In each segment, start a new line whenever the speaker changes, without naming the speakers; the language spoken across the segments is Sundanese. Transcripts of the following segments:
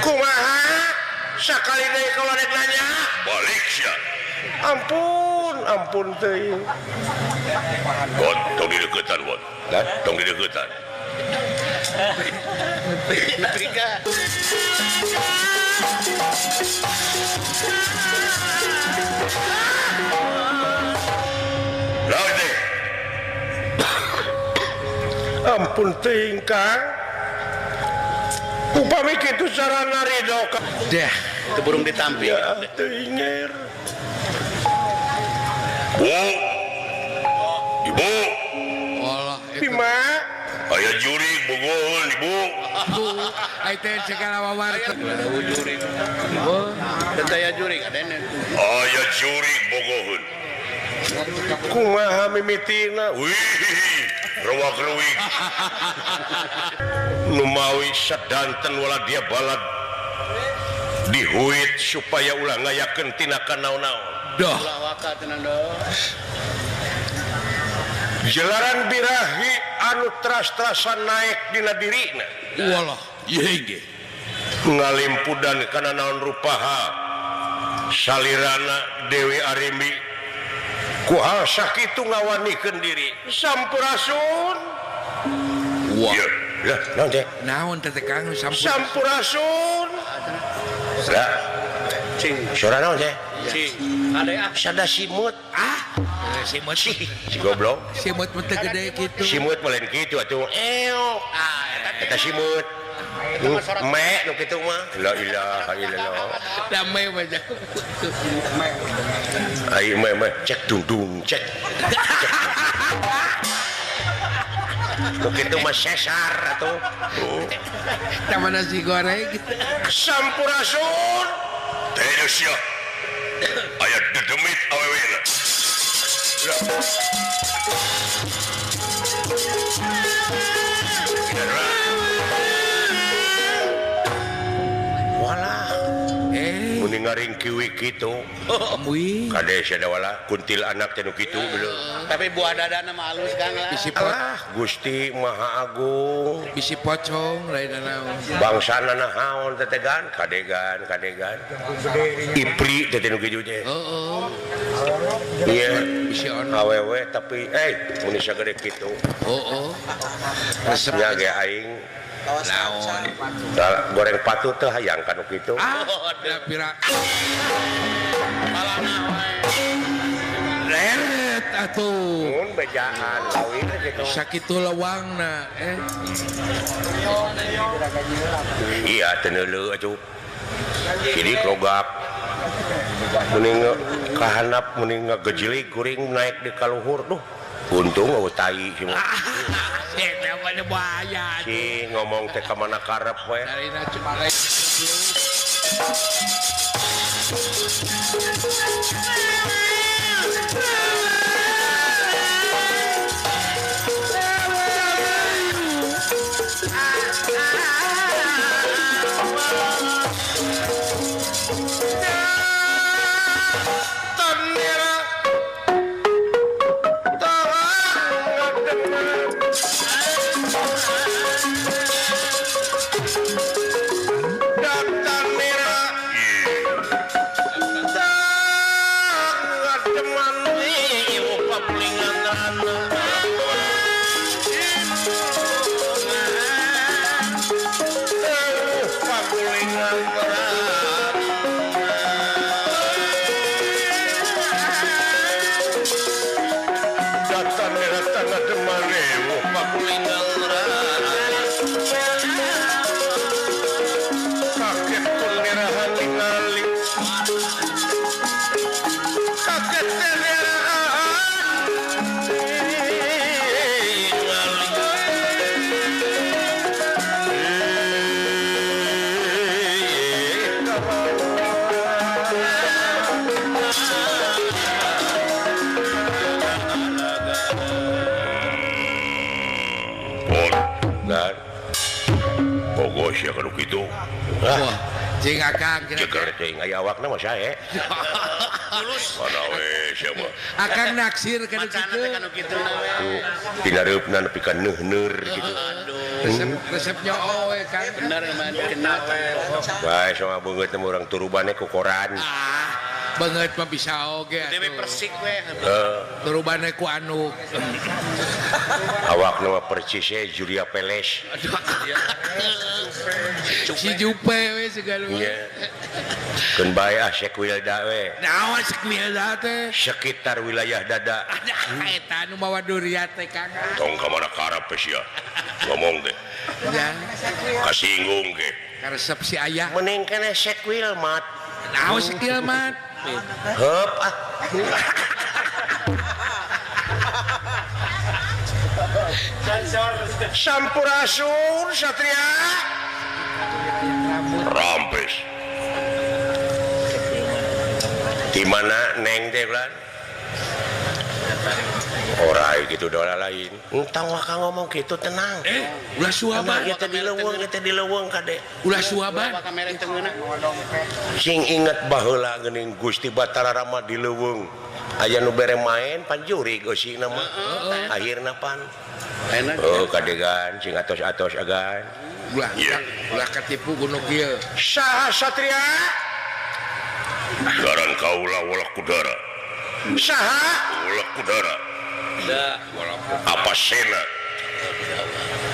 Kumaha sakali deui kalau rek nanya
balik sia
ampun teuing
Bot tong dideukeutan bot tong dideukeutan
ampun teuing Kang upami kitu sarana ridho
dah
itu burung ditampil
ya teuing nger
Bu Ibu
Allah
Bima
aya jurig bogoheun Ibu
ai teh segala wawarta
juring daya juring adanya
aya jurig bogoheun
kumaha mimitina
wih rewak leuwih
nu mawi sadanten wala dia balad dihuit supaya ulah ngayakeun tinakan naon-naon
dah
waka tenan do
jelaran birahi anu tras-trasan naik dina dirina
wallah ieu ge
ngalimpudan kana naon rupaha salirana Dewi Arimbi ku hal sakitu ngawanikeun diri sampurasun
wah
ya
lah naon teh
naon teh Kang
sampurasun lah
cing
suara naon teh
cing ada
sada simut
simut
si goblok
simut teh gede kitu
simut malen kitu atuh eok eta simut me nu kitu mah la ilaha illallah
damai baca
ai me cek dung cek nu kitu mah sesar atuh
sama nasi goreng
sampurasun
teh sia aya dedemit awewena
walah mun ngaring kiwi kitu
wih
kade sia wala kuntil anak teh nu kitu beuleuh
tapi buah dadana mah halus Kang lah
bisi pot
ah Gusti Maha Agung
bisi pocong lain naon
bangsana nahaon tetegan kadegan ipri teh nu kitu teh
heeh
iya
bisi ono
awewe tapi mun sagede kitu
heeh
resepnya ge aing
naon
goreng patu teh hayang kanu kitu
da pira
malana
leret atuh
mun bejaan lawin kitu
sakitu lawangna
iya teu neuleuh atuh jadi krogak mending kahandap mending ngagejelig kuring naik di kaluhur duh untung eueuh tai sih
eta mah bahaya
si ngomong teh ka mana karep we
darina cuma lain
sia kanu kitu
wah jeung akang
ceger teh aya awakna mah sae
mana we sia mah
akang naksir kana
macana teh
kitu
kanu kitu na we
pinareupna nepi ka neuh-neuh gitu
resepnya owe kan.
Bener emang kenal.
bae sama beungeut teh urang turubane ku koran
Banget mah bisa oge
Dewe
atuh.
persik we.
Turubane ku anu.
awak nama persisnya Julia Peles
Si Jupe we segala.
nya keun bae Syekh Wilda we
Naon sekmilda teh.
sekitar wilayah dada
Eta anu mawa duriat teh Kang.
tong ka mana karep sia ngomong teh
Ya,
kasinggung ge
karesep si ayah.
mending kene Syekh Wilmat
Naon skill mat.
heup ah Sampurasun Satria
rampes
di mana neng teh bulan orai gitu dola lain entang waka ngomong gitu tenang
Ulah suaban.
kita di leuweung kade
Ulah suaban.
Bawa kamera tengeuna.
sing inget baheula geuning Gusti Batara Rama di leuweung aya nu bere main pan juri gosina mah akhirna pan
Enak.
oh kadegan sing atos-atos agan
Ulah katipu gunung kieu.
saha Satria
garan kaula walak kudara
saha
walak kudara
Da.
apa sena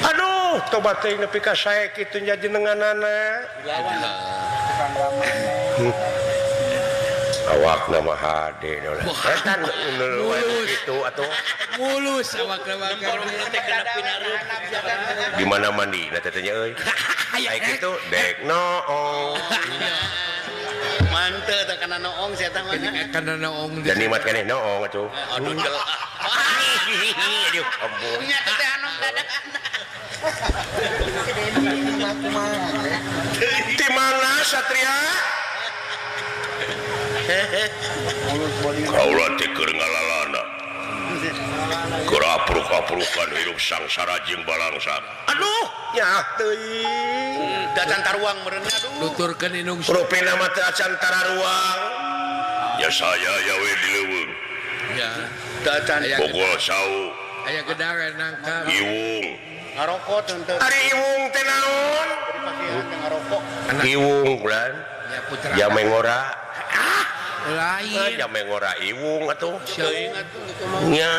aduh tobat teh nepi ka sae kitu nya jenenganana awak nama hade dola kan gitu atuh
Mulus awak lawakan.
di mana mandi na tetenya euy aya kitu dek noong
Manteu teh kana noong sia teh mana.
Kana naong
dan nikmat keneh noong atuh
Aduh jel.
aduh ampun
Nya teh anu dadak.
di mana Satria
kaula teh keur ngalalana keur apruk-aprukan hidup sangsara jeung balangsa
aduh nyah teuing
Dacan taruang meureunna aduh.
nuturkeun inung
rupina mah teu acan ruang
ya saya ya we di leuweung
ya.
Dacan
pokol sau
Aya gedangan nangka.
iwung
ngarokok teu.
ari iwung teh naon
Pakaian teh ngarokok.
iwung bulan
Ya putra.
jamengora
Lain.
jamengora iwung atuh
Teuing atuh gitu mah.
nya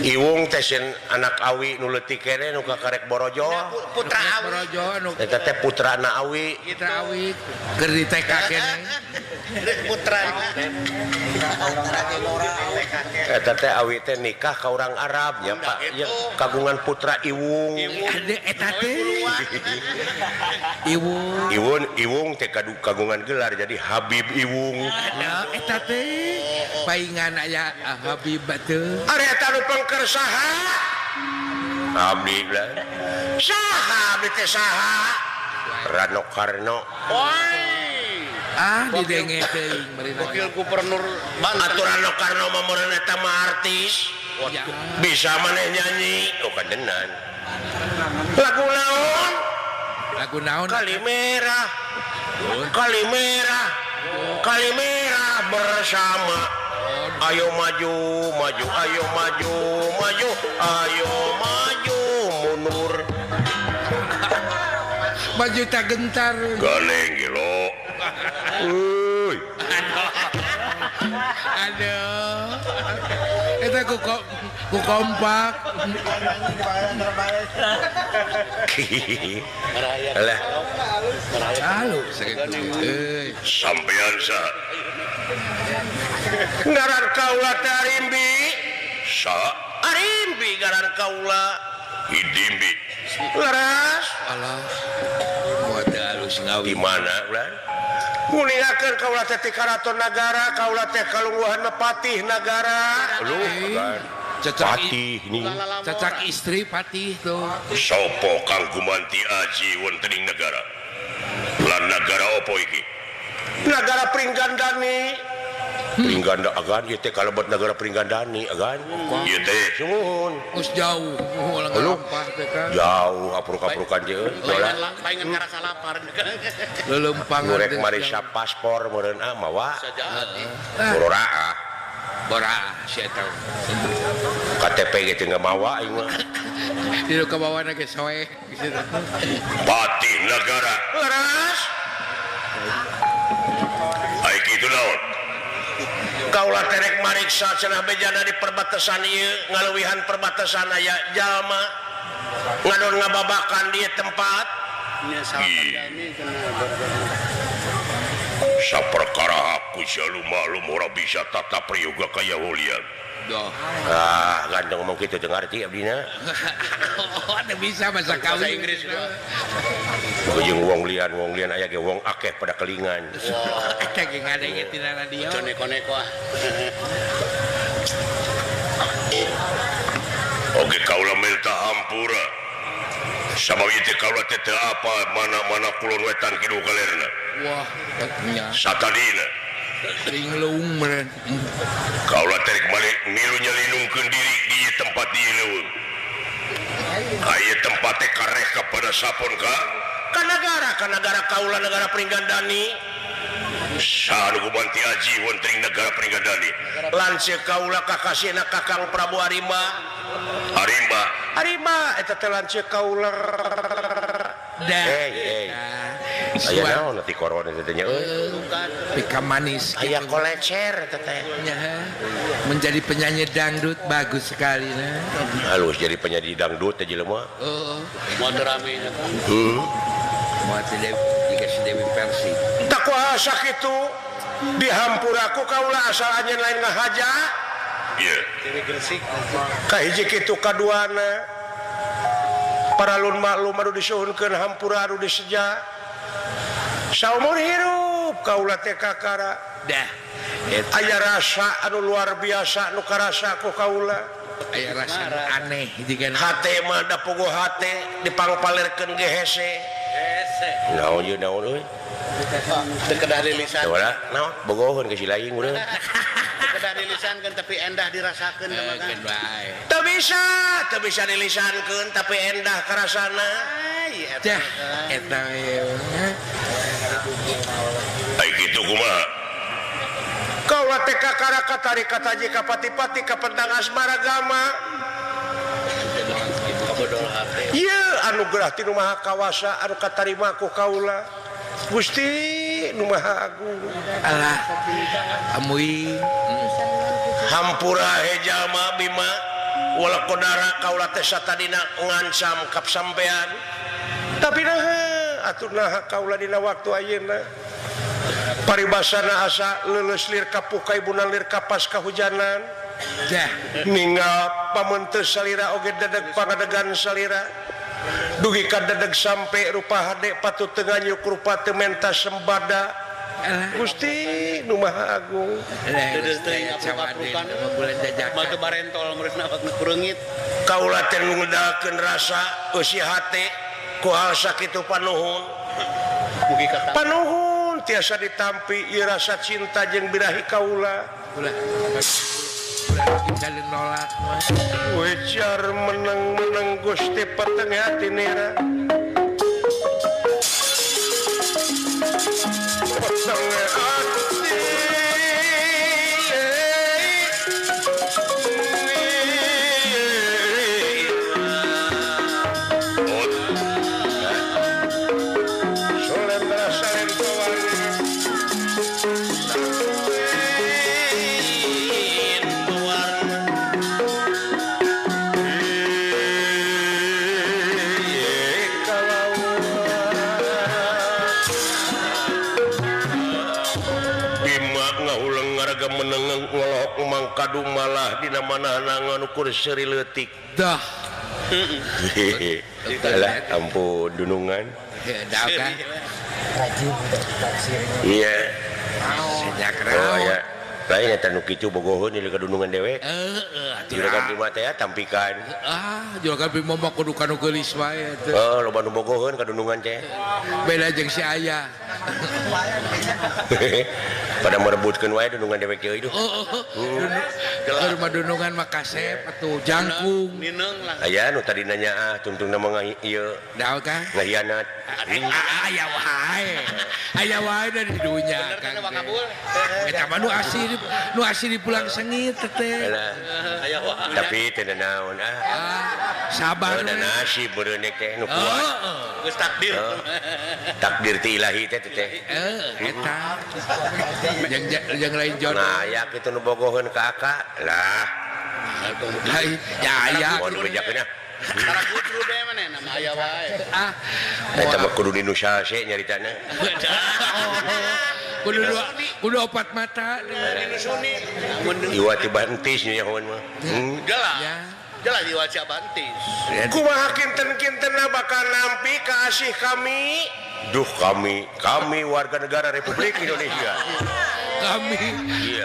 iwung teh sieun anak awi nu leutik keneh nu kakarek borojo
Putra awi.
Projo anu
eta teh putrana awi
kita awit keur di TK keneh.
Putra.
eta teh awi teh nikah ka urang Arab nya Pak ya kagungan putra iwung
Ade eta teh. Ibu.
iwung teh kagungan gelar jadi Habib Iwung
Ya eta teh. Paingan aya Habib teh.
ari eta nu pengker saha abdi lah saha abdi teh saha Rano Karno
Di denge teuing meurina.
Wakil Gubernur Banten.
atuh Rano Karno mah meureun eta mah artis
Ya.
bisa maneh nyanyi oh kadenan lagu naon
Lagu naon?
Kalimera Kalimera Kalimera bersama ayo maju maju ayo maju maju ayo maju mundur
Maju tak gentar.
galeng gelo
uy
Aduh. Eta ku kompak.
alah
Halo sakitu.
sampean sa
ngaran kaula teh Arimbi
sa
Arimbi ngaran kaula
hidimbi
leres
Alah. Moal teu alus
di
ngawi.
mana ulah nguningakeun kaula teh ti karaton nagara kaula teh kalungguhan patih nagara lu kan
Cacak
patih ini
cacak istri patih tuh.
sopo kang gumanti aji wontening negara lan negara opo iki
negara Pringgandani Pringganda agan ieu teh kalebet negara Pringgandani agan
ieu teh
sumun
Gus jauh. Ulah
Halo.
ngalampah teh kan.
jauh apruk-aprukan je
Paingan ngarasa lapar.
Lelempang.
ngurek marisa paspor meureun mawa
Sajahat.
Bororaa
Bora si eta.
KTP gitu nggak mawa aing mah
Tilu ke bawah na ge soe.
Patih negara
leres
ai kitu naon
kaulah terek mariksa cenah bejana di perbatasan ieu ngaluwihan perbatasan aya jalma ngadon ngababakan di tempat
saperkara aku selalu malum ora bisa tata prayoga kaya ulian
Doh.
ganteng ngomong gitu teu ngarti abdina
Ada bisa bahasa kawin Inggris.
jeung wong lian aya ge wong akeh pada kelingan
Ada ge ngadenge tina radio.
Neko-neko ah.
oge kaula minta hampura sama ieu kaula teh teu apa mana-mana kulon wetan kidul kalerna
Wah, nya
satadina
linglung meureun.
kaula tarik balik milu nyalinungkeun diri di tempat ieu leuweung aya tempat teh kareh kepada sapon ka
ka negara kaula negara Pringgandani
sanu gubanti aji wonten negara Pringgandani
lanceuk kaula kakasina Kakang Prabu Arimba eta teh lanceuk kaula
Dah.
Hey. Aya naon ti koron eta teh nya euy
Pika manis
aya
gitu.
kolecer eta teh
Ya, menjadi penyanyi dangdut bagus sekali nah.
halus jadi penyanyi dangdut teh jelema
Oh,
Motor rame.
mau dikasih Dewi Persik.
tak kuasa kitu dihampuraku kaula asal anjeun lain ngahaja
ieu
Dewi Gresik.
kahiji kitu kaduana para lun maklum anu disuhunkeun hampura anu diseja saumur hirup kaula teh kakara
Dah.
aya rasa anu luar biasa nu karasa ku kaula
Aya rasa aneh jigan.
hate mah da puguh hate dipangpalerkeun ge hese naon ieu naon euy
Dekedah lilisan.
coba naon bogohon ke si laing urang
Dekedah lilisan kan tapi endah dirasakeun mah kan.
Kan bae.
teu bisa dilisankeun tapi endah karasana
Ai
Dah, eta we.
ai kitu kumaha
kaula teh kakara katari kataji ka pati-pati ka pentang asmaragama
bodol hate.
ieu anugerah ti nu maha kawasa anu katarima ku kaula Gusti nu maha agung
Alah. Amui.
hampura hejama bima wala kodara kaula teh satadina ngancam kap sampean tapi naha atuh naha kaula dina waktu ayeuna paribasana asa leuleus lir kapuka ibunan lir kapas kahujanan
Dah.
ninggal pamenteu salira oge dedeg pangadegan salira dugi ka dedeg sampe rupa hade patut teu nganyuk rupa teu menta sembada
Alah.
Gusti nu maha agung
Dedes teuing aprukan.
bulan jajakan.
Mah teu barentol meureun awak kureungit.
kaula teh ngudalkeun rasa eusi hate ku hal sakitu panuhun
Mugi kakak.
panuhun tiasa ditampi ieu rasa cinta jeung birahi kaula
Bulan kita nolak mah.
wejar meneng Gusti peteng hati nira peteng hati solendra salento wangi meneng ngolok mangkadu malah dina manahna nganukur seri leutik
Dah.
alah ampun dunungan
Dah kan.
iya
Sejak
oh
raon.
ya lain eta nu kitu bogoheun ieu kadunungan dewe juragan di mata ya tampikan
Juragan beli momok kudu kanu geulis wae teh.
oh loba nu bogoheun kadunungan teh
Beda jeung si Aya.
pada merebutkeun wae dunungan dewek ieu itu
Keur madunungan mah kasep atuh jangkung.
Nineng lah.
aya nu tadi nanya tungtung nama ieu
Dah kan.
ngahianat
Aya wae. Aya wae dari dunya kan.
Kabul.
Eta mah nu asli pulang sengit teh.
Alah,
Aya wah.
tapi teu naon
sabar
ada
we.
nasib beureunek teh nu
Oh,
kuat
Geus takdir.
takdir ti ilahi teh teh
eta yang lain jodoh
nah ya kitu nu bogoheun ka aka lah
lain jaya
mohon bejakeun
Cara gudru deh mana nama aya wae.
ah
eta mah kudu di Nusa se nyaritana
kudu opat mata
Ini suni. Mun
iwa ti bantis nya nyahoan mah
jelas.
ya
Jelas diwaca bantis.
kumaha kinten-kintenna bakal nampi ka asih kami duh kami warga negara Republik Indonesia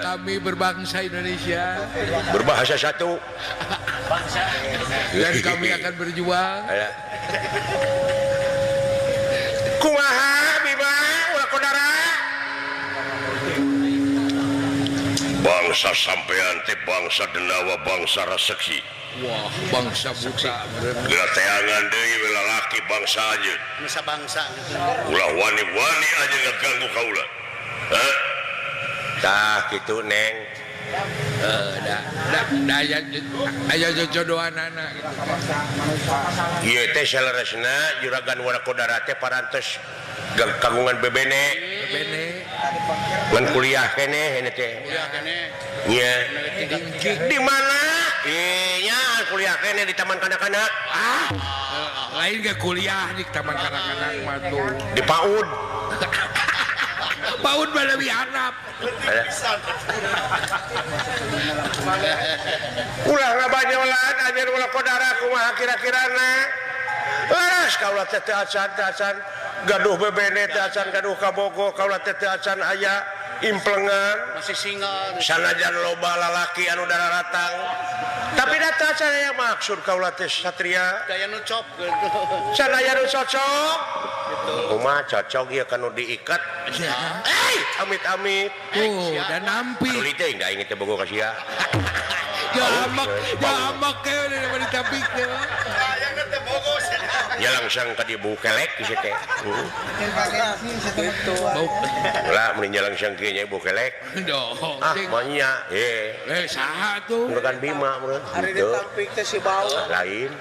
kami berbangsa Indonesia
berbahasa satu
dan kami akan berjuang
Aya. Kumaha Bima ulah kodara
bangsa sampean teh bangsa denawa bangsa reseki
wah bangsa buta
geura teangan deui we lalaki bangsa aja
Nusa bangsa gitu.
ulah wani-wani aja ngaganggu kaula hah
tah kitu neng
aya jodohan anak gitu.
ieu teh saleresna juragan warakodara teh parantos kagungan bebene
bene
ngan kuliah keneh hene teh
Ya kene.
nya di mana nya kuliah keneh di taman kanak-kanak
lain gak kuliah di taman kanak-kanak mah tuh
di PAUD
paud bala bihanap
Aya. Ulah ngabanyolan anjeun warakodara kumaha kira-kirana laras kaula teh teu acan gaduh bebene teh acan gaduh kabogo kaula teh teu acan aya implengan
Masih single.
sanajan loba lalaki anu dararatang tapi data saya maksud kaula teh satria
Daya nu cop gitu.
sanaya nu cocok kumaha cocok ieu kanu diikat amit-amit
tuh dan nampi
anu teuing da inget teh bogo ka sia
jamak kayak udah ditapik teh
Yang teh bogos.
nya langsung ka dibu kelek di situ teh
bau
lah mun nya langsung kieu nya ibu kelek
dong
mah nya
saha tuh
Juragan Bima mun
Hari
Teu.
ditampik teh si bau.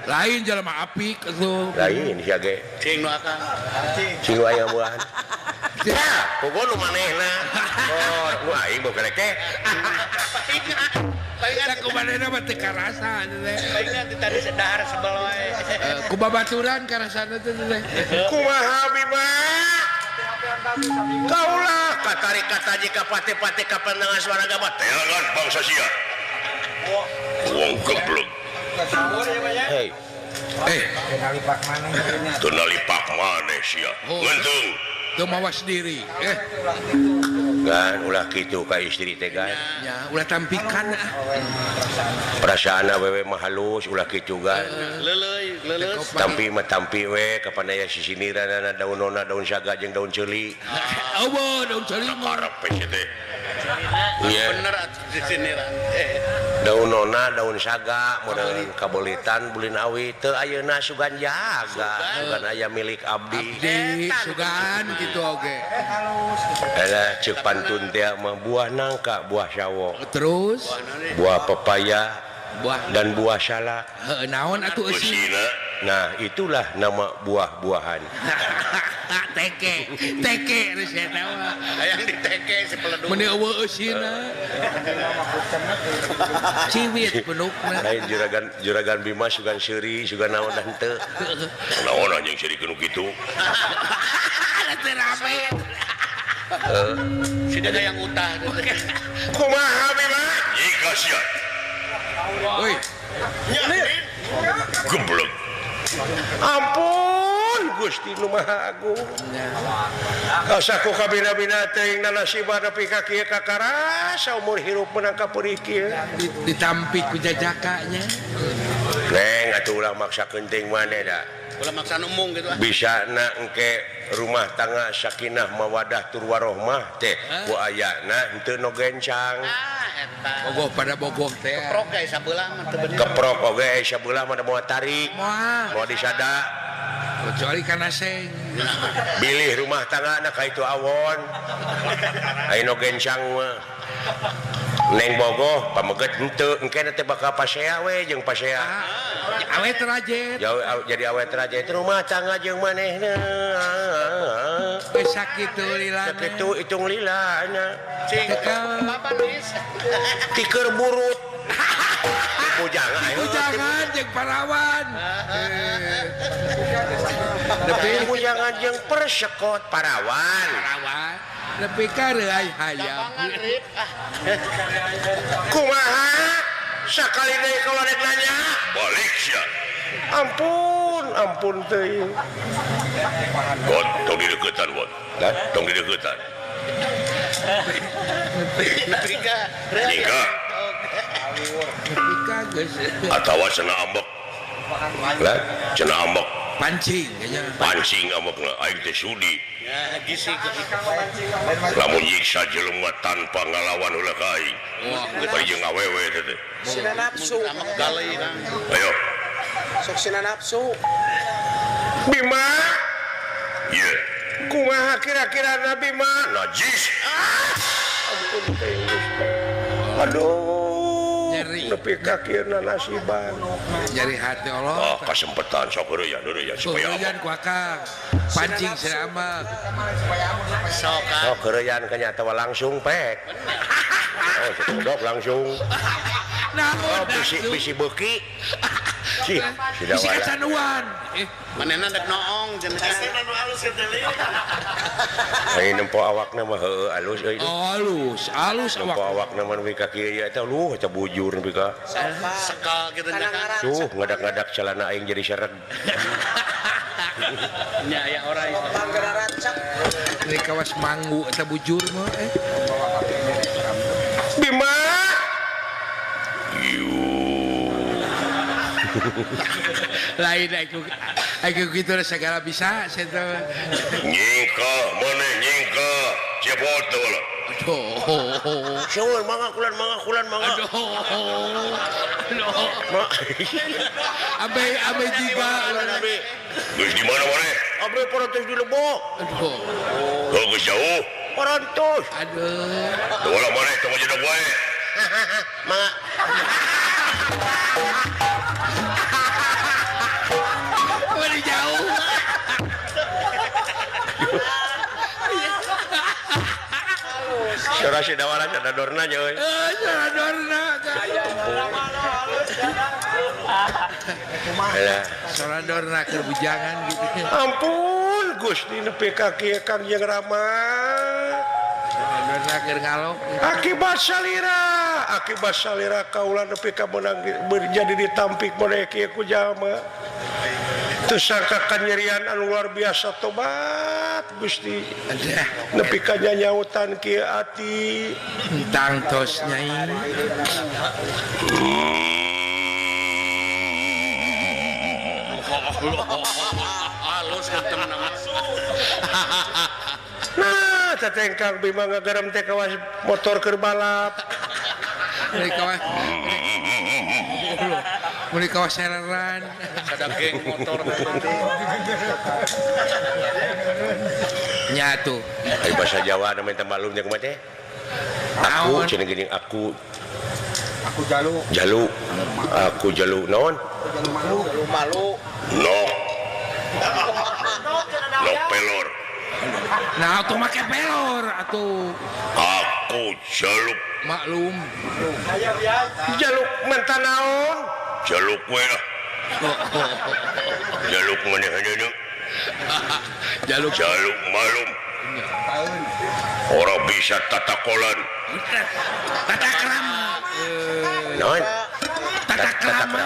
lain jelema apik tuh
lain sia ge
Cing nu akang.
sing aya buahan ya pogo nu manehna oh nu aing bau kelek teh
Palingan
kumanehna mah teu karasa teh
palingan tadi sedahar sebel wae.
kubabaturan karasana teh
kumaha Bima kaulah katarik-kata jika pate-pate kapandangan suara gabat
teangan bangsa sia wong geblek
hei
teu nalipak maneh sia ngenteung
teu mawas diri
kan ulah kitu ka istri teh kan
ya ulah tampikan
perasaan awewe mah halus ulah kitu kan
Leuleus.
tampi mah tampi we kapanaya sisinirana daunona daun saga jeung daun ceuli
eueuh daun celi mah
karep we teh
iya
Bener atuh di sini ran.
daunona daun saga model kabolitan bulin awi teu ayeuna sugan jaga sugan aya milik abdi
di sugan gitu oge
ada ceuk pantun teh mah buah nangka buah sawo
terus
buah pepaya
buah
dan buah salak
naon atuh eusi
usina
nah itulah nama buah-buahan
teke geus eta mah
Hayang diteke si peleduk.
meni eueuh eusina ciwit penukna
lain juragan Bima sugan seuri sugan naon dan teu
naon anjing sirikeun kitu
teu rame
Si dada yang utah.
kumaha Bima
nyika sia
euy
geblek
ampun Gusti Nu Maha Agung kasaku kabina-bina teuing nasibana nepi ka kieu kakara saumur hirup menang ka peurih kieu
ditampik ku jajakanya
neng atuh ulah maksakeun teuing maneh da
Ulah maksa umum gitu ah.
bisa na engke rumah tangga sakinah mawadah tur warohmah teh ku ayana henteu no gencang
Eta.
bogoh pada bogoh teh
Prok guys sabelah mah teu bener.
keprok oge sabelah mah moal tarik
moal
moal disada
kecuali kana seng
bilih rumah tangga na ka itu awon aya no gencang mah neng bogoh pameget henteu engke teh bakal pasea we jeung pasea
awet rajet
jadi awet raja itu rumah tangga jeung manehna
sakitu lilana
sakitu hitung lilana
Bapak Nis.
tiker burut pujangan ayo
jangan jeung parawan
pujangan jeung persekot parawan
lebih kareuy hayam
Rip.
kumaha sakali deui kalau rek nanya
balik sia
ampun teuing
God tong di deketan won tong di deketan
Tiga.
nikah
ketika geus
atawa cenah ambek
lah
cenah ambek
pancing kayaknya
pancing ambekna aing teh sudi
Ya, gisi.
lamun nyiksa jelema tanpa ngalawan ulah ka aing bari jeung awewe teh
Sina nafsu,
Amak galai kan.
ayo
sok sina nafsu.
Bima
ye
kumaha kira-kira Bima
najis
ampun teuing Gusti aduh
Nyeri.
nepi ka kieuna nasiban
nyari hati Allah
kasempetan sok ya supaya
Tujuan ku akang pancing selama
oh kereyan kanya tawa langsung pek oh cocok langsung oh bisi beuki si
bisi kecanduan
Manehna dek noong jeung
ai nempo awakna mah heueuh alus euy
halus
nempo awakna mah nepi ka kieu ya teh luh eta bujur nepi ka
sekal gitu nya kan.
tuh ngadak-ngadak celana aing jadi seret
Nya aya orang itu.
Panggara rancak.
ini kawas manggu eta bujur mah
Bima
lain aku gitu segala bisa saya
nyingkah maneh nyingkah cepoto lah
aduh
Syawal mangga kulan mangga
abe juga
geus di mana maneh
abdi parantos di Lebo
aduh
geus jauh
parantos
aduh
ulah maneh tong jadi bae
mangga
udah jauh
Sora si dawara ada dorna nya euy
Soradorna
alah
Soradorna kebujangan gitu
ampun Gusti nepi ka kieu Kang Jeung Rama
Soradorna keur ngalok
akibat salira kaula nepi ka menang menjadi ditampik maneh kieu ku jalma teu sangka kanyerian anu luar biasa tobat Gusti
ada
nepi ka nyanyautan kieu ati
tang tos nyai
Halus ketem nama.
nah teteh Kang Bima ngagarem teh kawas motor keur balap
mulai kawas seleran
Ada geng motor
nyatu
ai bahasa Jawa anu minta maklum jeung teh aku cenah geuning aku jalu naon
Malu.
nok pelor
nah atuh make pelor atuh
aku jaluk
maklum
jaluk mentan naon
jaluk we lah jaluk maneh hanya
jaluk
jaluk malum orang bisa tatakolan
tata krama
naon
tata krama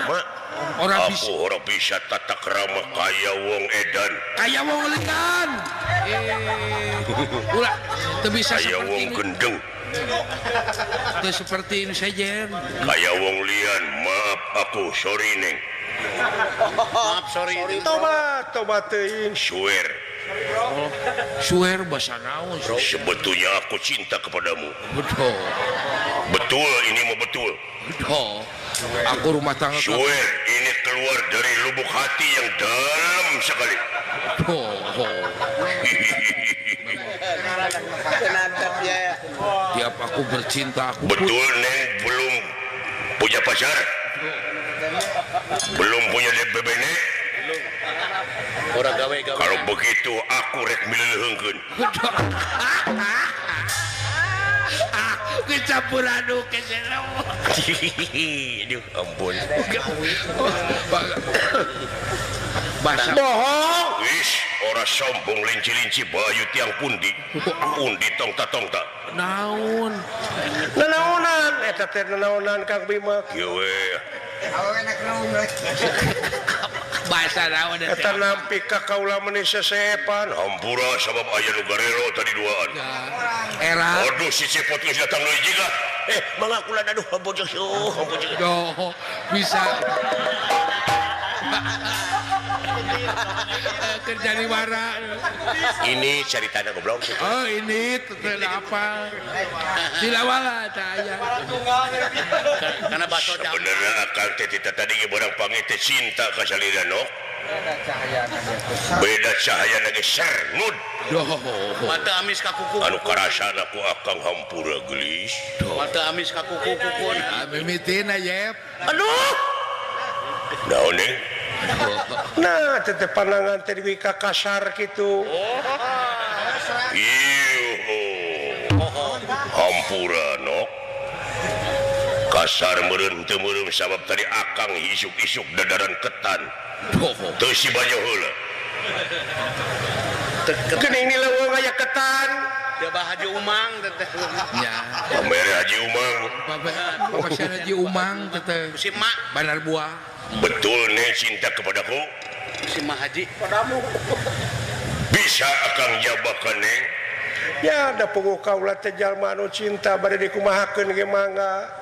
orang bisa
aku orang bisa tata krama kaya wong edan
kayak wong lengan ulah teu bisa
kaya
seperti
wong
ini
gendeng
teu seperti ini saja
kaya wong lian maaf aku sorry neng
Maaf sorry.
tobat teuing
swear
suwer bahasa naon
sebetulnya aku cinta kepadamu
betul
betul ini mau betul
betul aku rumah tangga
swear ini keluar dari lubuk hati yang dalam sekali
Kenapa ya?
tiap aku bercinta aku
betul neng belum punya pacar Belum punya DPBN.
Orang gawe-gawe.
Kalau begitu aku rek mileuheungkeun.
Kecampur aduk ke sana.
Aduh ampun.
Bahasa
Bohong.
Wis, ora sombong linci-linci bayu tiang pundi. Pundi tongta-tongta.
naon.
Nanaonan eta teh nanaonan Kang Bima.
Kieu we.
Bahasa naon
Eta nampi ka kaula meuni sesepan.
Hampura sabab aya nu garero tadi duaan.
Era.
Aduh si cepot geus datang deui jiga.
Mangga kula aduh ampun ampun.
Doh, bisa. Kerja di mana?
Ini ceritanya goblok.
Oh ini apa? Silawala saya.
Karena bakso jam.
Sebenarnya akang teh tadi ge barang pangi teh cinta ka salira no. Beda cahaya lagi sernud.
Doh.
Mata amis ka kuku.
Anu karasana ku akang hampura gelis.
Mata amis ka kuku-kukun.
Mimitin aja.
Aduh.
Naon ning?
Nah, teteh pandangan teh di ka kasar kitu.
Ieu. Hampura nok. Kasar meureun teu meureun sabab tadi akang isuk-isuk dadaran ketan.
Doh.
Teu si banyak heula.
Geuning ni leuweung aya ketan.
Dia bah Haji Umang teteh.
Ya.
Pamere Haji Umang.
Bapak saya di Umang teteh.
Si Mak,
Bandar Buah.
Betul nih cinta kepadaku.
si Mak Haji.
Bisa akang jabakan neng.
Ya da puguh kaula teh jalma anu cinta bade dikumahakeun ge mangga.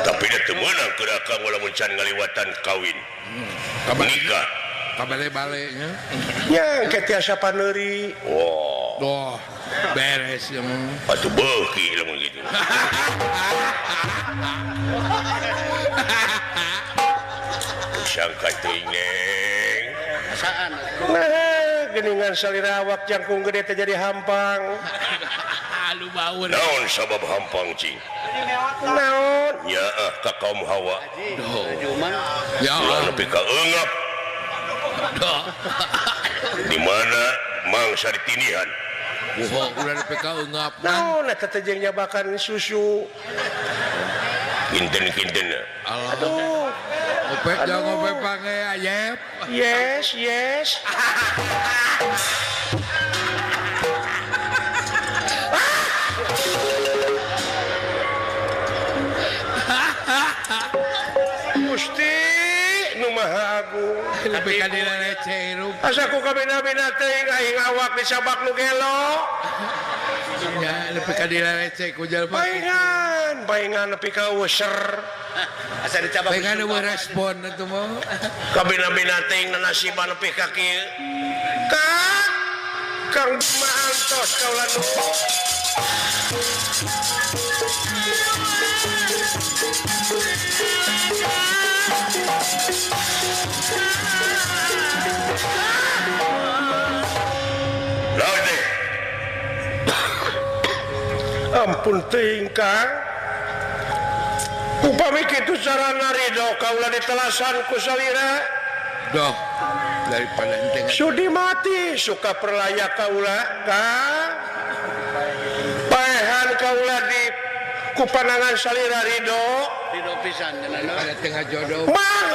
Tapi dia temenang ke akang walaupun can ngaliwatan kawin. Nikah.
Kabale-balenya.
Ya engke tiasa paneuri.
Wah.
Doh. Beres ya mah.
Atuh beuki lamun gitu. Sangka teuing neng.
Asaan.
Nah, geuningan salira awak jangkung gede teh jadi hampang.
Lu baur.
Naon sabab hampang cing?
Naon?
Nyaah ka kaum Hawa.
Doh.
Haji Umang.
Ya
Ulah
Allah.
nepi ka eungap
Doh.
di mana mangsa ditinihan.
Wah, udah PK enggak.
Naon eta teh jeung nyabakan susu.
Kinten-kinten.
Aduh.
Ngopek jangan ngopek pakai ayep.
Yes, yes. Gusti nu Maha Agung.
Lebih kan dina receh hirup.
Asa ku kabina-bina teuing aing awak disabak nu gelo.
Ya, lebih kan dina receh ku jalma.
Baingan nepi ka user.
Asa dicabak.
Pengen ada respon itu mau.
Kabina-bina teuing nasiban nepi ka kieu. Kang maantos kaula nu.
Lade.
Ampun teuing Kang. Upami kitu carana ridho kaula ditelasan ku salira.
Doh. Daripada ente
Sudi mati suka perlaya kaula Kang. Paehan kaula di kupanangan salira ridho.
Ridho pisan cenah.
ada tengah jodoh.
Mang.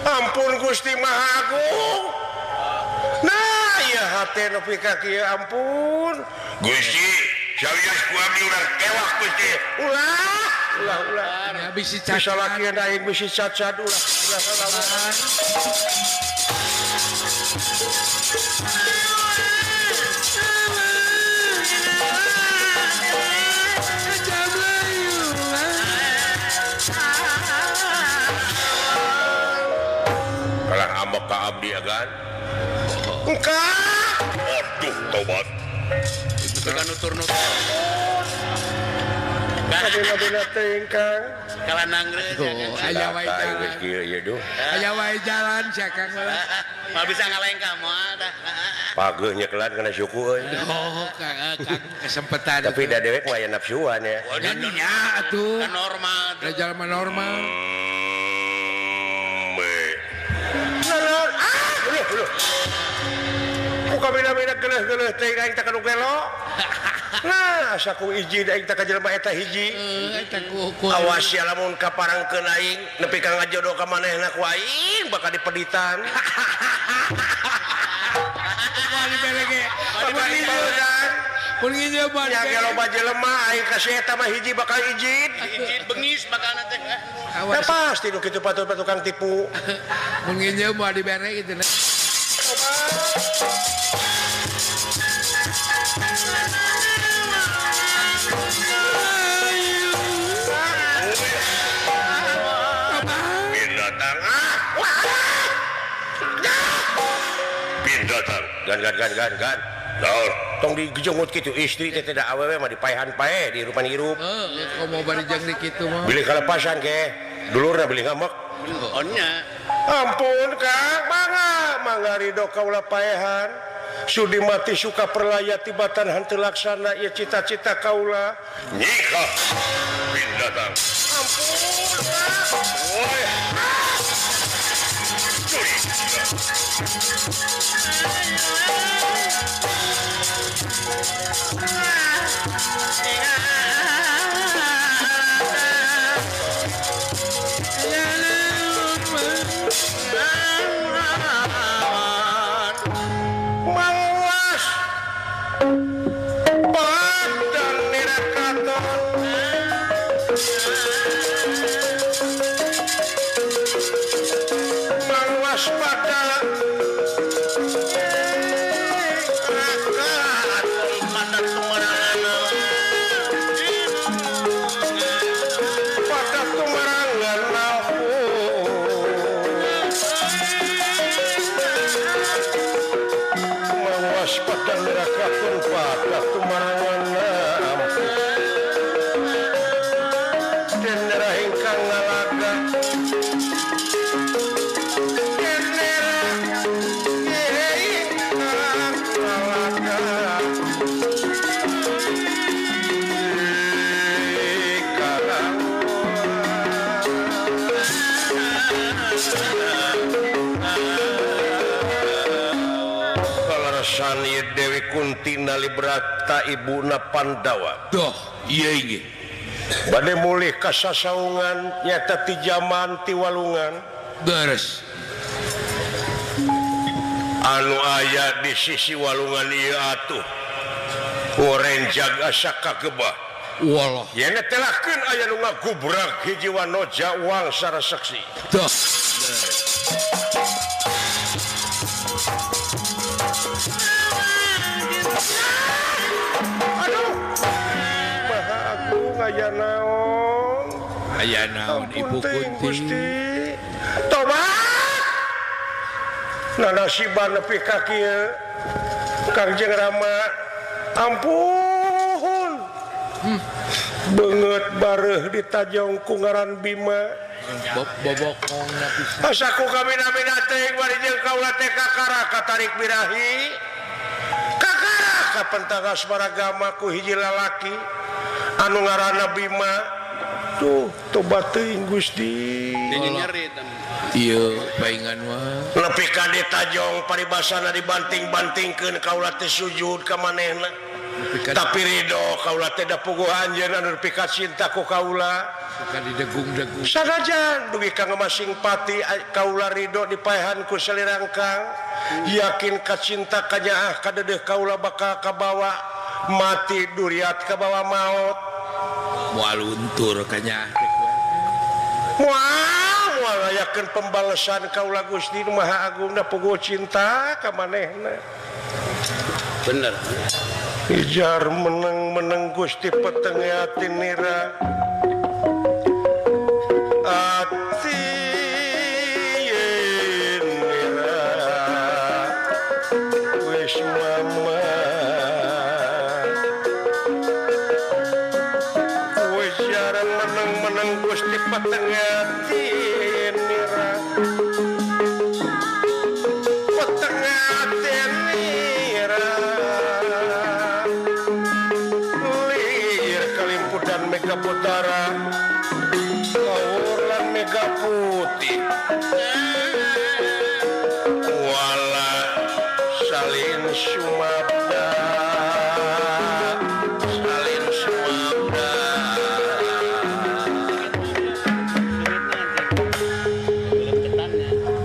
Ampun Gusti Maha Agung. Nah, ya hate nepi ka kieu ampun.
Gusti, salias ku abdi urang kewak Gusti.
Ulah.
Ya bisi
Bisa
cacat.
laki aing bisi cacat ulah salawan.
Kalah ambek ka abdi agan.
Engkau.
Aduh, tobat.
Tekan nutur-nutur.
Kabina-bina teuing Kang.
Kalanang geus.
Aya wae
Kain
jalan.
geus kieu ieu duh.
Aya wae jalan sia Kang.
Mal bisa ngalengka moal dah.
pageunya kelan kana syuku euy.
Oh, Kang kesempatan.
Tapi da dewek mah aya nafsuan ya.
nya atuh.
Kan normal.
Da jalma normal.
Naon? Buka beda-beda geuleuh-geuleuh teh aing teh kanu gelo. Nah, saku hiji da aing teh ka jelema eta hiji.
Eta ku
Awas ya lamun kaparangkeun aing nepi ka ngajodoh ka manehna ku aing bakal dipeditan.
balik belege.
Balik badan.
Pun ngieu mah.
Nya ge loba jelema aing ka si eta mah hiji bakal ijin.
Izin bengis makanna teh.
Da
Awas.
pasti nu kitu patut tukang tipu.
Mun ngieu mah dibere gitu na.
Binatang binatang
Gan.
naon
Tong digejongut kitu istri teh tidak awewe mah dipaehan pae di rupan hirup.
Kok mau barijang di kitu mah.
Bili kalepasan ke dulurna beli ngamek.
Onnya.
Ampun Kang, mangga ridho kaula paehan. Sudi mati suka perlayati batan henteu laksana ieu cita-cita kaula.
nyikah binatang woi
Mawas badan nirakaton mawas pada pada tumarangan mawas pada nirakaton pada tumarangan dan rahingkang ngalaga Sani Dewi Kunti Nalibrata ibuna Pandawa
Doh, iya inggih.
bade mulih ka sasaungan nyata ti jaman ti walungan
Beres.
anu aya di sisi walungan ieu atuh oren jaga sakagebah
Wallah.
yen telahkeun aya nu ngagubrak hiji wanoja uang sara saksi
Doh.
aduh maha agung aya naon
Aya naon Ibu
Punting,
Kunti?
Gusti tobat nanasiban nepi ka kieu Kangjeng Rama ampun beungeut bareuh ditajong ku ngaran Bima
Bobokong pisan.
asaku kabina-bina teuing bari jeung kaula teh kakara katarik birahi kakara ka pentang asmaragama ku hiji lalaki anu ngaranna Bima tuh tobat teuing Gusti
Jadi nyeri teman.
Iya, paingan mah.
nepi ka ditajong paribasana dibanting-bantingkeun kaula teh sujud ka manehna tapi ridho kaula teh da puguh anjeun anu nepi ka cinta ku kaula
Suka didegung-degung.
sanajan dugi ka masing pati kaula ridho dipaehan ku salirangkang yakin ka cinta ka nyaah ka dedeuh kaula bakal kabawa mati duriat kabawa maut
Moal untur kanya.
moal ngayakeun pembalesan kaula Gusti Nu Maha Agung da puguh cinta ka manehna
Bener.
Ijar meneng Gusti peteng ati nira ati yen nira wis mama wis jarang meneng Gusti peteng ati yen nira peteng ati Batara kaulan Mega Putih wala salin sumabda salin sumabda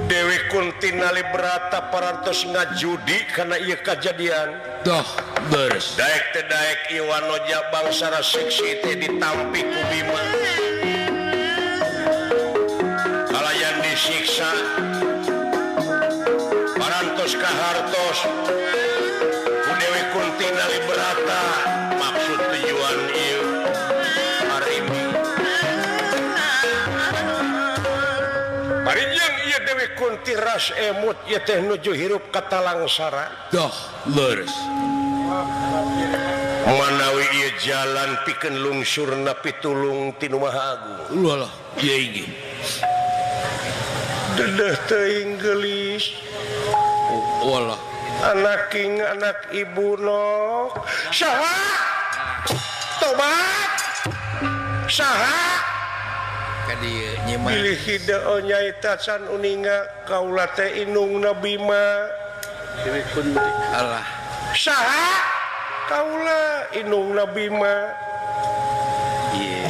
Dewi Kunti nali berata parantos ngajudi karena ieu kajadian
Doh beres
daek teh daek Iwanoja bangsara seksi teh ditampi ku Bima kalayan disiksa parantos kahartos ku Dewi Kunti nali berata maksud tujuan ieu harimi parinjeun ieu Dewi Kunti ras emut ieu teh nuju hirup ka talangsara
Doh leres
manawi ieu jalan pikeun lungsurna pitulung ti Nu Maha Agung
Walah ieu ge
dedeh teuing geulis
Walah
anak king anak ibu no saha tobat saha
ka dieu nyimak
pilih hideo nyaita can uninga kaula teh inungna Bima
Dewi Kunti
alah
saha kaula inungna Bima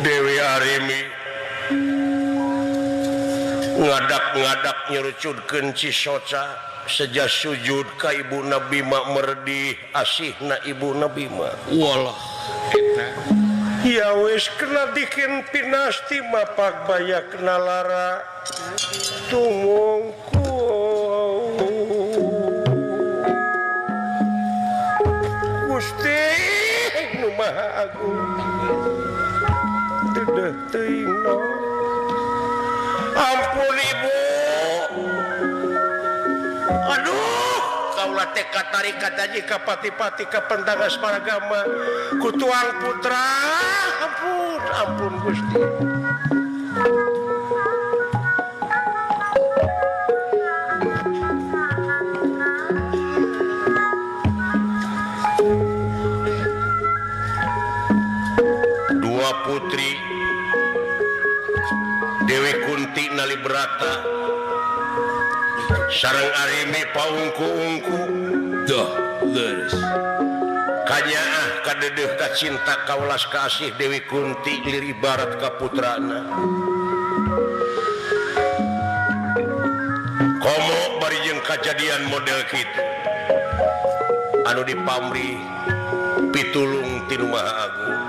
Dewi Arimi ngadak-ngadak nyerucudkeun Cisoca seja sujud ka ibuna Bima merdih asihna ibuna Bima
Walah eta
ya wis kena dikin pinasti mapak baya kena lara tumungku Gusti Nu Maha Agung dedeh teuing no ampun ibu aduh kaula teh katarikat aja ka pati-pati ka pendagas paragama ku tuang putra ampun ampun Gusti dua putri Dewi Kunti nali berata sareng Arimi paungku-ungku
Doh leres
kanyaah kadedeuh ka cinta kaulas kasih Dewi Kunti liri barat ka putrana komo bari jeung kajadian model kitu anu dipamri pitulung ti Nu Maha Agung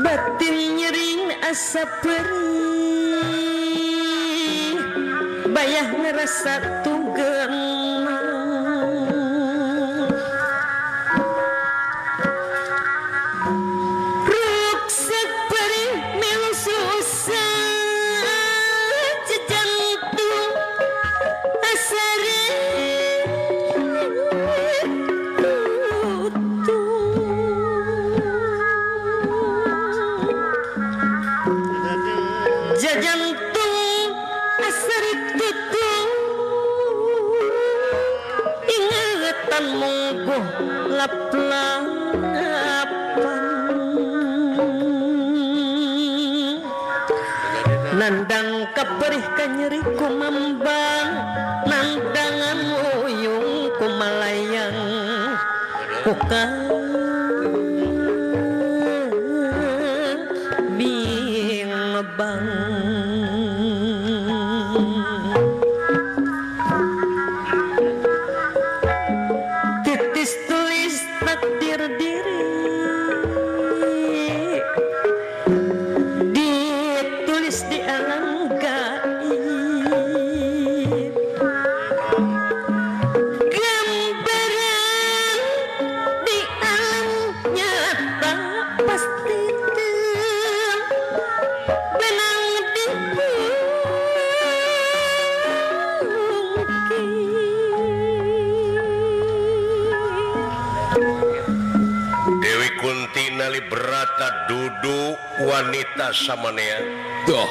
batin nyering asa perih bayah ngerasa tugeng ruksak perih milu susah jejantung asa jajantung asari tutung ingatan mungguh lap-lapan nandang kaperih kanyeri kumambang nandangan uyung kumalayang kukang bingebang titis tulis takdir diri ditulis di alam gaib gambaran di alam nyata pasti benang
Dewi Kunti nali berata duduk wanita samanea
Doh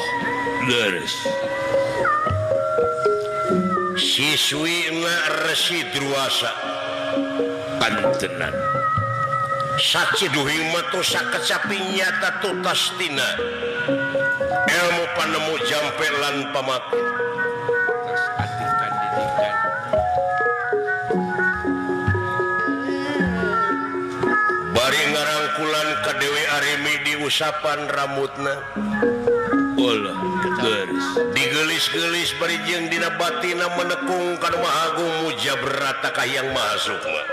leres
siswi Resi Druasa
pantenan
saci duhing matu sakecapi nyata tutastina ilmu panemu jampe lan pamake
atikan didikan
bari ngarangkulan ka Dewi Arimi di usapan rambutna
Allah leres
digelis-gelis bari jeung dina batina menekung kana Maha Agung muja berata ka Hyang Maha Sukma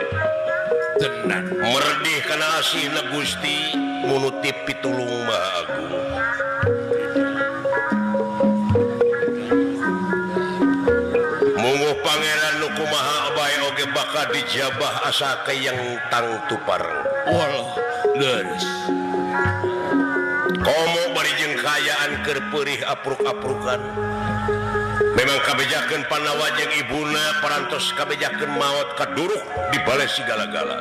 tenan
merdih kana asihna Gusti munutip pitulung Maha Agung munguh pangeran nu kumaha bae oge bakal dijabah asa ka yang tang tupareng
Allah leres
komo bari jeung kayaan keur peurih apruk-aprukan memang kabejakeun Panawa jeung ibuna parantos kabejakeun maot kaduruk di bale sigala-gala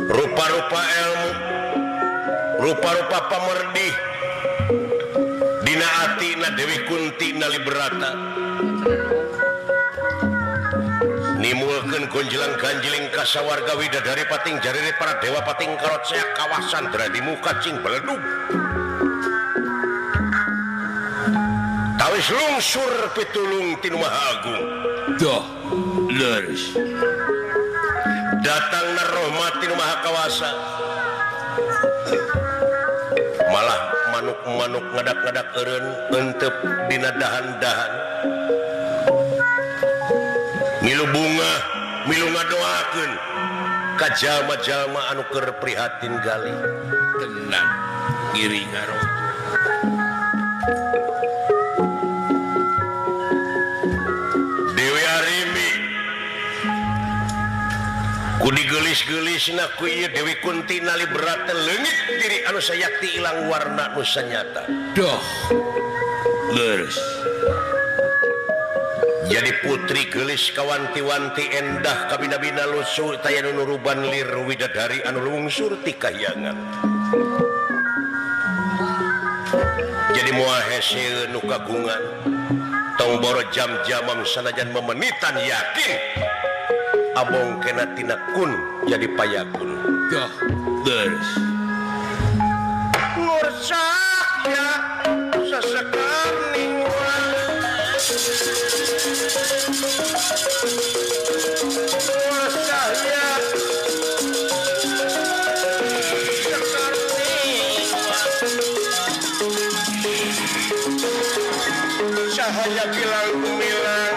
rupa-rupa ilmu rupa-rupa pamerdih dina atina Dewi Kunti Nalibrata nimulkeun gonjelang-ganjeling ka sawarga widadari pating jarire para dewa pating karot saya kawasan dra di muka cing beledug tawis lungsur pitulung tinu Maha Agung
dah leres
datang narahmat tinu Maha Kawasa malah manuk-manuk ngadak-ngadak eureun euteup dina dahan-dahan milu bunga milu ngadoakeun ka jalma-jalma anu keur prihatin gali
tenan ngiri ngarojo
Dewi Arimi ku digelis-gelisna ku ieu Dewi Kunti Nalibrata leungit diri anu sayakti ilang warna nu sanyata
dah leres
jadi putri gelis kawanti-wanti endah kabina-bina lusu taya nu nuruban lir widadari anu lungsur ti kahyangan jadi moal hese nu kagungan tong boro jam-jamam sanajan memenitan yakin abong kena tina kun jadi payakun
dah leres
ngursaknya sesekar ningwan ngursaknya sesekar ningwan cahaya bilang gemilang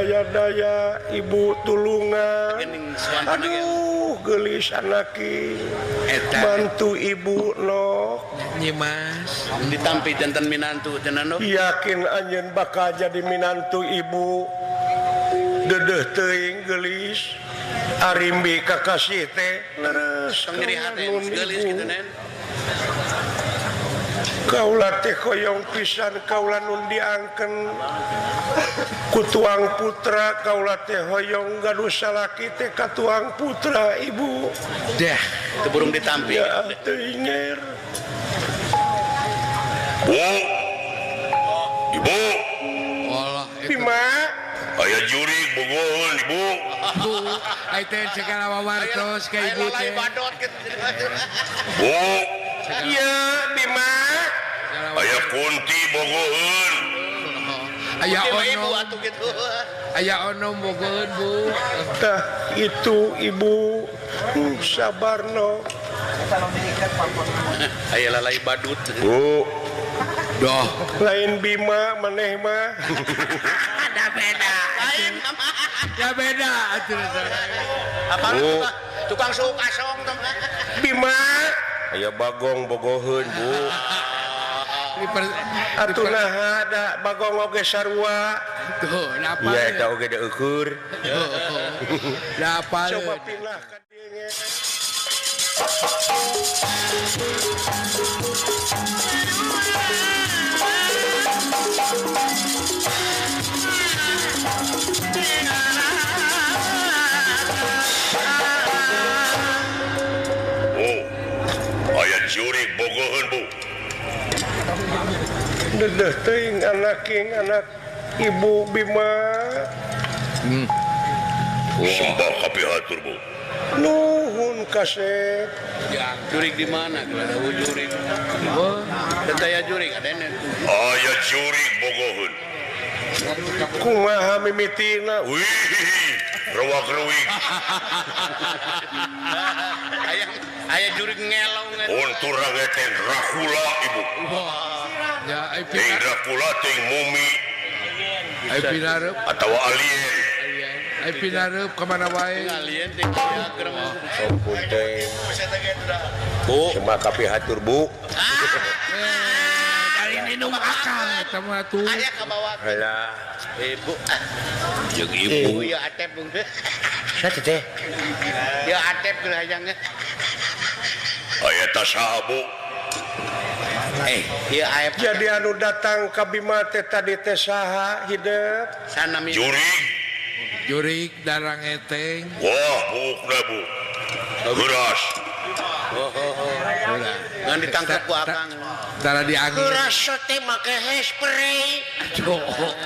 daya-daya ibu tulungan aduh gelis anaki bantu ibu nok
nyimas
ditampi jantan minantu cenah
yakin anjeun bakal jadi minantu ibu dedeh teuing gelis arimbi kakasih teh leres
ngeri hate gelis kitu nen
kaula teh koyong pisan kaula nun diangken ku tuang putra kaula teh hoyong gaduh salaki teh ka tuang putra ibu
dah
teu burung ditampi
ya teu inger
Bu Ibu
Allah
Bima
aya jurig bogohon Ibu
bu ai teh segala wawartos ka ibu teh
Bu
ya Bima
aya Kunti bogohon
aya
ibu
ono
atuh gitu
aya ono bogoheun bu
tah itu ibu sabarno
aya lalai badut
Bu
Doh,
lain Bima maneh mah
ada beda.
Lain mama.
Ya beda atuh.
Apa
Bu.
tukang suuk asong tuh.
Bima aya Bagong bogoheun Bu atuh nah ada Bagong oge sarua
Tuh, napa?
iya eta oge da eukur
Napa?
coba pindah ka dieu nya.
aya jurig bogoheun Bu
Dedeh teuing anak Ibu Bima
sembah kapihatur Bu
nuhun kasep
Jurig di mana? Kalau ada jurig. Tetaya jurig ada nih.
aya jurig bogoheun
kumaha mimitina
wih rewak-rewik
Ayah jurig ngelong kan.
untuk rangeten Dracula Ibu
Ya,
ting Dracula ting mumi
ai pinareup,
atau alien
ai pinareup kemana wae.
Alien teh ya gerem.
sampun teh Bu sembah kapihatur Bu
Kali minum akal eta mah tuh.
Ayah ke bawah.
halah
Ibu.
jeung
Ibu
ibu
ya atep bung.
saha teh
Ya atep ke hayangnya.
aya tah saha Bu
Ya ayah
jadi anu datang ka Bima teh tadi teh saha hideuk
sana mi.
jurig
Jurig darang eteng.
wah bukna Bu geras
Ngan ditangkap ku akang.
Tara di angin.
rasa teh make hairspray
Aduh.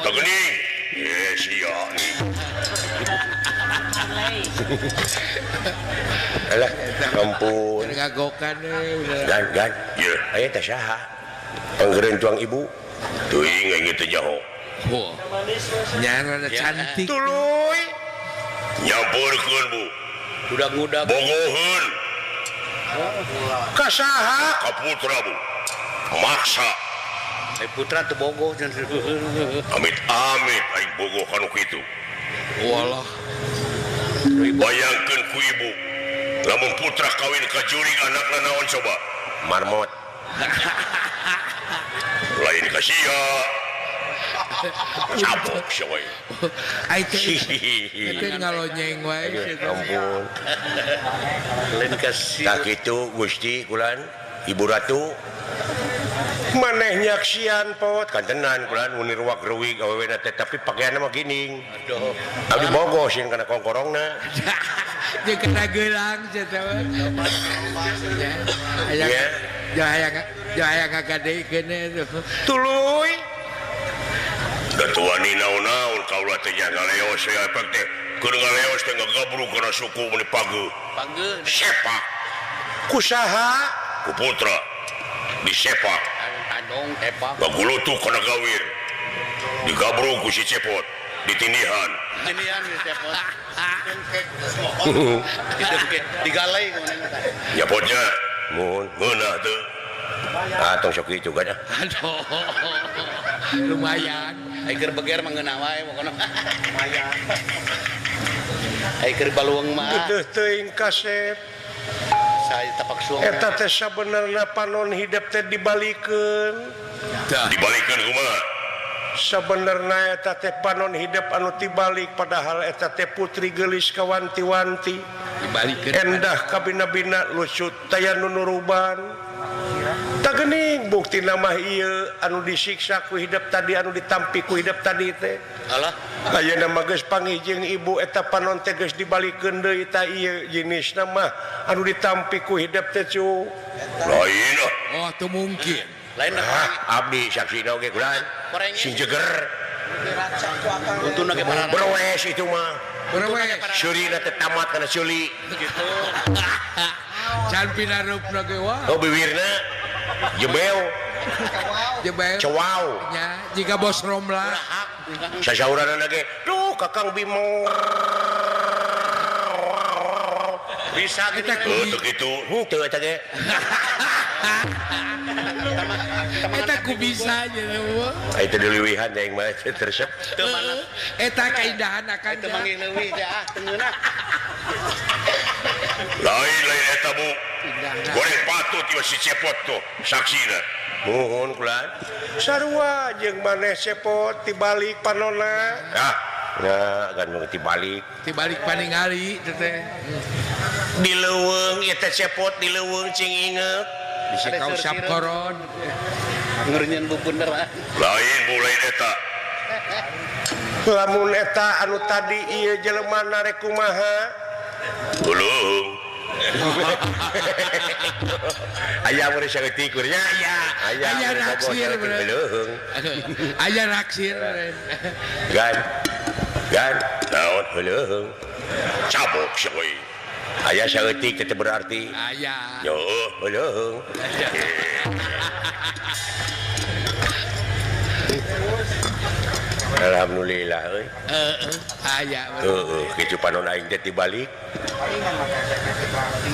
Tegening sia
alah ampun
Ngagokan udah.
gan
ye
aya teh saha panggeureun tuang Ibu
teuing aing teh nyaho
Oh. Nyara cantik.
tuluy
nyampeurkeun Bu
Budak-budak.
bogoheun
ka saha
ka putra Bu maksa
Putra teu bogoh jeung
amit-amit aing bogoh kanu kitu
Walah.
bayangkeun ku ibu lamun putra kawin ka jurig anakna naon coba
marmot
lain ka sia capok sia we
Ai teh ngalonyeng wae.
ampun
lain kasih.
tak kitu Gusti kulan Ibu Ratu maneh nyaksian pot kantenan kulan munir wak rewig awewena teh tapi pakaianna mah gining
Aduh.
abdi bogosin kana kongkorongna
Jeung kena gelang cenah.
ya
Hayang ngagadekeun tuh.
tuluy
datuani naon-naon kaula teh nya ngaleos ya efek teh keur ngaleos teh ngagabru kana suku mun pageu
Panggeun.
sepak
kusaha
ku putra disepak
Adong tepak.
ngagulutuk kana gawir digabru ku si cepot ditindihan
Ginian di tepak. Digalai kemudian.
nyapotnya
mun
ngeunah teu
tong sok kitu kan
Aduh. Lumayan.
Ai keur beger mah ngeunah wae pokona. Lumayan. Ai keur baluweung mah.
dedeh teuing kasep
Saya tapak suang.
eta teh sabenerna panon hidup teh dibalikeun
dibalikeun kumaha
sabenerna eta teh panon hidup anu tibalik padahal eta teh putri geulis kawanti-wanti
Dibalikeun.
endah kabina-bina lucut taya nu nuruban tak geuning bukti nama ieu anu disiksa ku hidup tadi anu ditampi ku hidup tadi teh
Alah.
ayeuna mah geus pangijing ibu eta panon teh geus dibalikeun deui ta ieu jenisna mah anu ditampi ku hidup teh cu
lain
Oh, tuh mungkin.
Lain
abdi saksina oge kulan sing jeger
untuna ge parana.
berwes itu mah
Berapa?
seulina teh tamat kana seuli
Gitu.
Can pinareupna ge wah.
oh bibirna jebel
Jebel.
cewau
Nya jika bos Romla.
sasaurana ge duh kakang Bimo
Bisa gitu.
Eta
teu kitu
teu eta ge
Eta ku bisa aja eueuh.
Itu diliwihan yang mah tersep.
Teu mana
Eta keindahan akan
teu manggih leuwih teh teu ngeunah.
Lain eta Bu. Goreng patut ieu si cepot tuh saksina.
Mohon kulan.
Sarua jeung maneh cepot tibalik panonna.
Nah, kan mengerti balik.
Dibalik paningali teh.
Di leuweung ieu teh cepot di leuweung cing inget.
Bisi kau sapkoron.
Ngeureunyeun bebeneran.
Lain Bu lain eta.
Lamun eta anu tadi ieu jelema rek kumaha?
Heuleung.
Aya mun saeutik kurnya aya.
Aya naksir bener.
Leuweung.
Aya naksir.
Gan naon heuleung.
Cabok seuy.
Aya saeutik teh berarti
Aya.
yo heuleung. Alhamdulillah euy.
Aya.
Kitu panon aing teh tibalik.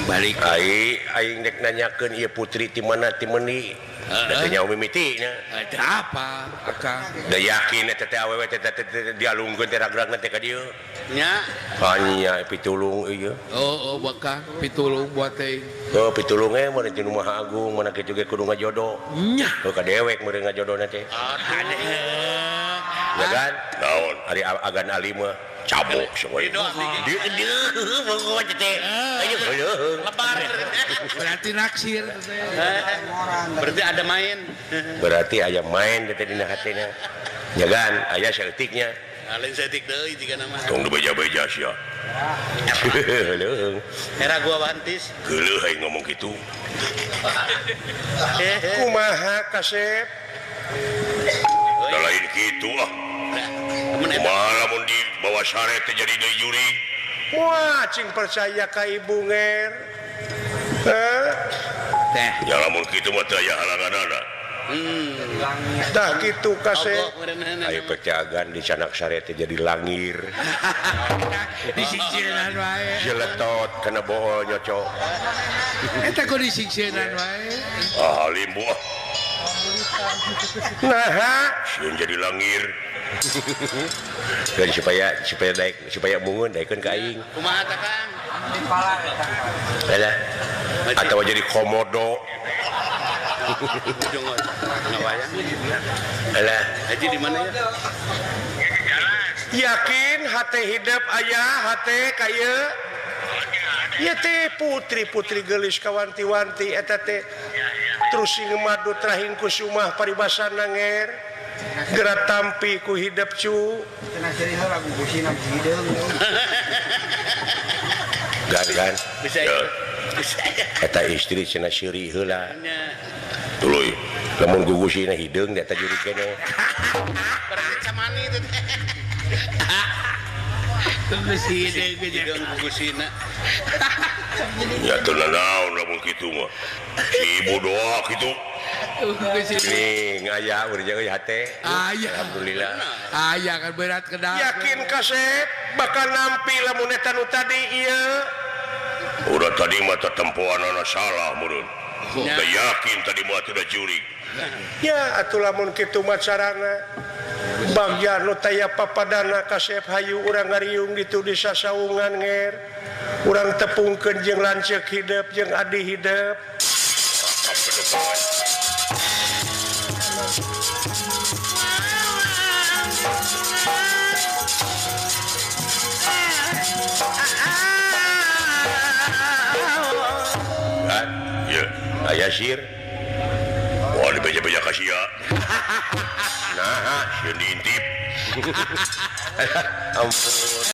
Balik.
Aing dek nanyakeun ieu putri ti mana ti meuni. Da teh nyaho mimitina.
Ada apa? Akang.
Da yakin eta teh awewe teh dialungkeun teh ragragna teh ka dieu.
Nya
Hanya pitulung ieu.
Oh, bakang pitulung buat teh.
Oh, pitulung mun ti Maha Agung mana kitu ge kudu ngajodo.
Nya.
Oh, ka dewek meureun ngajodona teh. Ya kan?
Naon?
Ari agan alim mah
Cabok seuy.
pokoknya teh. Ayo heuleung.
lebar.
Berarti naksir teh.
Berarti ada main.
Berarti aya main teh dina hatena. Ya kan? Aya saeutiknya.
Lain setik deui jiga nama.
Tong beja-beja sia.
Heuleung.
Era gua bantis.
Geuleuh aing ngomong kitu.
Kumaha kasep?
Da lain kitu ah.
Temen eta
Kumaha lamun di bawah sare teh jadi deui jurig.
Wah, cing percaya ka ibu nger. Hah?
Teh.
Ya lamun kitu mah teu aya halanganana.
Dah gitu kasep.
Ogok meureunna.
Ayo pecagan di sanak sare teh jadi langir.
Disingsiran wae.
Jeletot kana bool nyocok.
Eta ku disingsiran wae.
Ah limbu ah.
Nah,
Sieun jadi langir.
Dan supaya mungun daikeun ka aing.
Kumaha tah Kang?
Alah. Atau jadi komodo.
Ujung ngawayang.
Alah.
Haji di mana ya?
yakin hate hidup aya hate kaya ieu teh putri-putri geulis kawanti-wanti eta teh terus ngemadu trahing ku sumah paribasana nger gerak tampi ku hidup cu
Gan.
Bisa
Ya.
Bisa.
Eta istri cenah seuri heula.
Nya.
Tuluy.
Lamun gugusina hideung eta juri keneh.
Berarti camani itu teh.
Terus hideung ge.
Hidung gugusina.
Ya teu naon lamun kitu mah. Si ibu doa kitu.
Ning aya urang euy hate.
Aya.
Alhamdulillah.
Aya kan berat kedah.
yakin kasep bakal nampi lamun eta nu tadi ieu
Udah tadi mah tetempoanana salah meureun.
Ya.
Da yakin tadi mah teu da jurig.
ya atuh lamun kitu mah carana bagja nu taya papadana kasep hayu urang ngariung ditu di sasaungan nger urang tepungkeun jeung lanceuk hidup jeung adi hidup
Kan?
Ya.
Aya sir.
Wah di beja-beja kasia.
Nah,
Sieun diintip.
ampun.